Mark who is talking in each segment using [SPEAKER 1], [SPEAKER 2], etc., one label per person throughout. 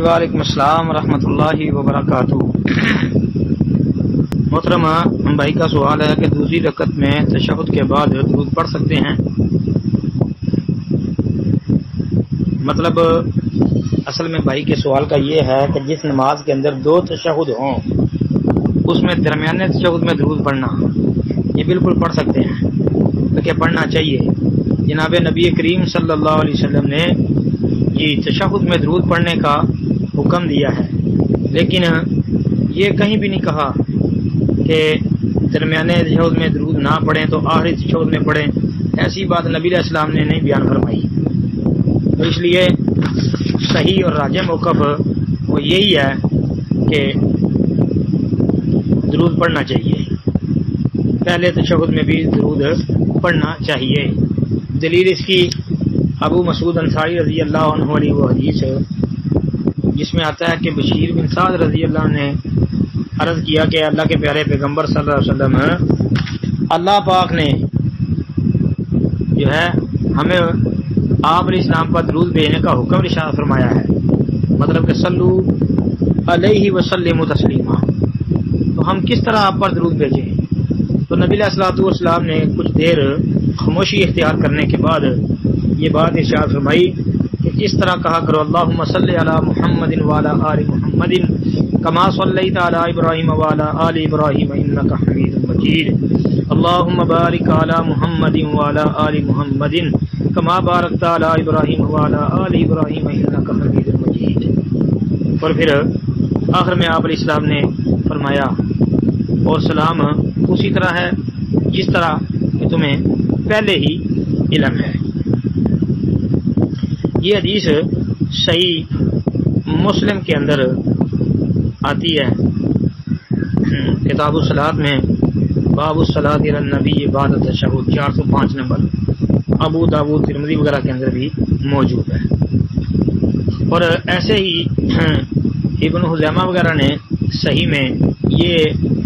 [SPEAKER 1] وعلیکم السلام ورحمۃ اللہ وبرکاتہ۔ محترمہ بھائی کا سوال ہے کہ دوسری رکعت میں تشہد کے بعد درود پڑھ سکتے ہیں؟ مطلب اصل میں بھائی کے سوال کا یہ ہے کہ جس نماز کے اندر دو تشہد ہوں اس میں درمیانے تشہد میں درود پڑھنا یہ بالکل پڑھ سکتے ہیں، بلکہ پڑھنا چاہیے۔ جناب نبی کریم صلی اللہ علیہ وسلم نے یہ تشہد میں درود پڑھنے کا حکم دیا ہے، لیکن یہ کہیں بھی نہیں کہا کہ درمیانے تشہد میں درود نہ پڑھیں تو آخری تشہد میں پڑھیں۔ ایسی بات نبی علیہ السلام نے نہیں بیان فرمائی، تو اس لیے صحیح اور راجح موقف وہ یہی ہے کہ درود پڑھنا چاہیے، پہلے تشہد میں بھی درود پڑھنا چاہیے۔ دلیل اس کی ابو مسعود انصاری رضی اللہ عنہ والی وہ حدیث ہے جس میں آتا ہے کہ بشیر بن سعد رضی اللہ عنہ نے عرض کیا کہ اللہ کے پیارے پیغمبر صلی اللہ علیہ وسلم، اللہ پاک نے جو ہے ہمیں آپ علیہ السلام پر درود بھیجنے کا حکم ارشاد فرمایا ہے، مطلب کہ صلو علیہ وسلم تسلیما، تو ہم کس طرح آپ پر درود بھیجیں؟ تو نبی علیہ الصلوۃ والسلام نے کچھ دیر خاموشی اختیار کرنے کے بعد یہ بات ارشاد فرمائی کہ اس طرح کہا کرو، اللہم صلی علی محمد وعلی آل محمد کما صلیت علی ابراہیم وعلی آل ابراہیم انک حمید مجید، اللہم بارک علی محمد وعلی آل محمد کما بارکت علی ابراہیم وعلی آل ابراہیم انک حمید مجید۔ اور پھر آخر میں آپ علیہ السلام نے فرمایا اور سلام اسی طرح ہے جس طرح کہ تمہیں پہلے ہی علم ہے۔ یہ حدیث صحیح مسلم کے اندر آتی ہے، کتاب الصلاۃ میں باب الصلاۃ علی النبی بعد التشہد 405 نمبر، ابو داؤد ترمذی وغیرہ کے اندر بھی موجود ہے۔ اور ایسے ہی ابن خزیمہ وغیرہ نے صحیح میں یہ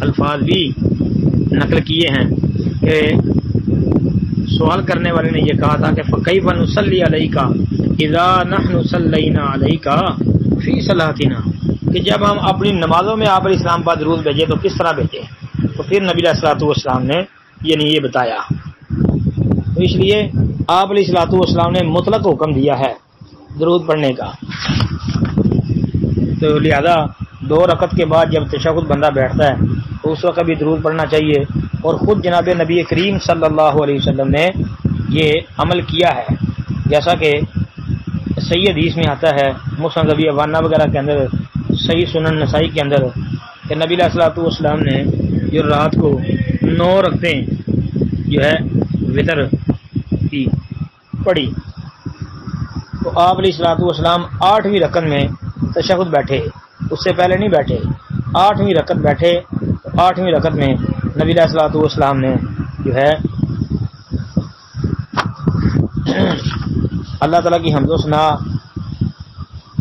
[SPEAKER 1] الفاظ بھی نقل کیے ہیں کہ سوال کرنے والے نے یہ کہا تھا کہ فَكَيْفَ نُصَلِّي عَلَيْكَ إِذَا نَحْنُ صَلَّيْنَا عَلَيْكَ فِي صَلَاتِنَا، کہ جب ہم اپنی نمازوں میں آپ علیہ السلام پر درود بھیجے تو کس طرح بھیجے؟ تو پھر نبی علیہ الصلوۃ والسلام نے یہ بتایا، تو اس لیے آپ علیہ الصلوۃ والسلام نے مطلق حکم دیا ہے درود پڑھنے کا۔ تو لہذا دو رکعت کے بعد جب تشہد بندہ بیٹھتا ہے تو اس وقت بھی درود پڑھنا چاہیے، اور خود جناب نبی کریم صلی اللہ علیہ وسلم نے یہ عمل کیا ہے، جیسا کہ صحیح حدیث میں آتا ہے مسند ابی عوانہ وغیرہ کے اندر، صحیح سنن نسائی کے اندر، کہ نبی علیہ الصلوۃ والسلام نے جو رات کو 9 رکعتیں جو ہے وتر کی پڑھی تو آپ علیہ الصلوۃ والسلام 8ویں رکعت میں تشہد بیٹھے، اس سے پہلے نہیں بیٹھے، 8ویں رکعت بیٹھے، 8ویں رکعت میں نبی علیہ الصلوۃ والسلام نے جو ہے اللہ تعالیٰ کی حمد و ثنا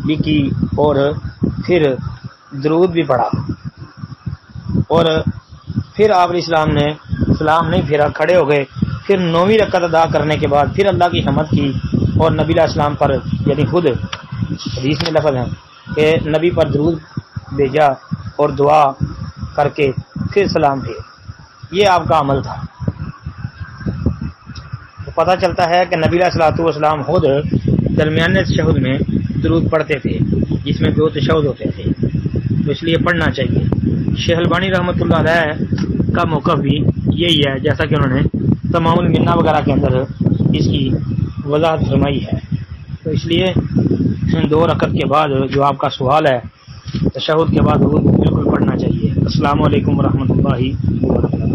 [SPEAKER 1] بھی کی اور پھر درود بھی پڑھا، اور پھر آپ علیہ السلام نے سلام نہیں پھیرا، کھڑے ہو گئے، پھر 9ویں رکعت ادا کرنے کے بعد پھر اللہ کی حمد کی، اور نبی علیہ السلام پر یعنی خود حدیث میں لفظ ہے کہ نبی پر درود بھیجا اور دعا کر کے پھر سلام پھیر، یہ آپ کا عمل تھا۔ تو پتہ چلتا ہے کہ نبی علیہ الصلوۃ والسلام خود درمیانے تشہد میں درود پڑھتے تھے جس میں 2 تشہد ہوتے تھے، تو اس لیے پڑھنا چاہیے۔ شیخ البانی رحمۃ اللہ علیہ کا موقف بھی یہی ہے، جیسا کہ انہوں نے تمام المنہ وغیرہ کے اندر اس کی وضاحت فرمائی ہے۔ تو اس لیے 2 رکعت کے بعد جو آپ کا سوال ہے تشہد کے بعد درود بالکل پڑھنا چاہیے۔ السلام علیکم ورحمۃ اللہ وبرکاتہ۔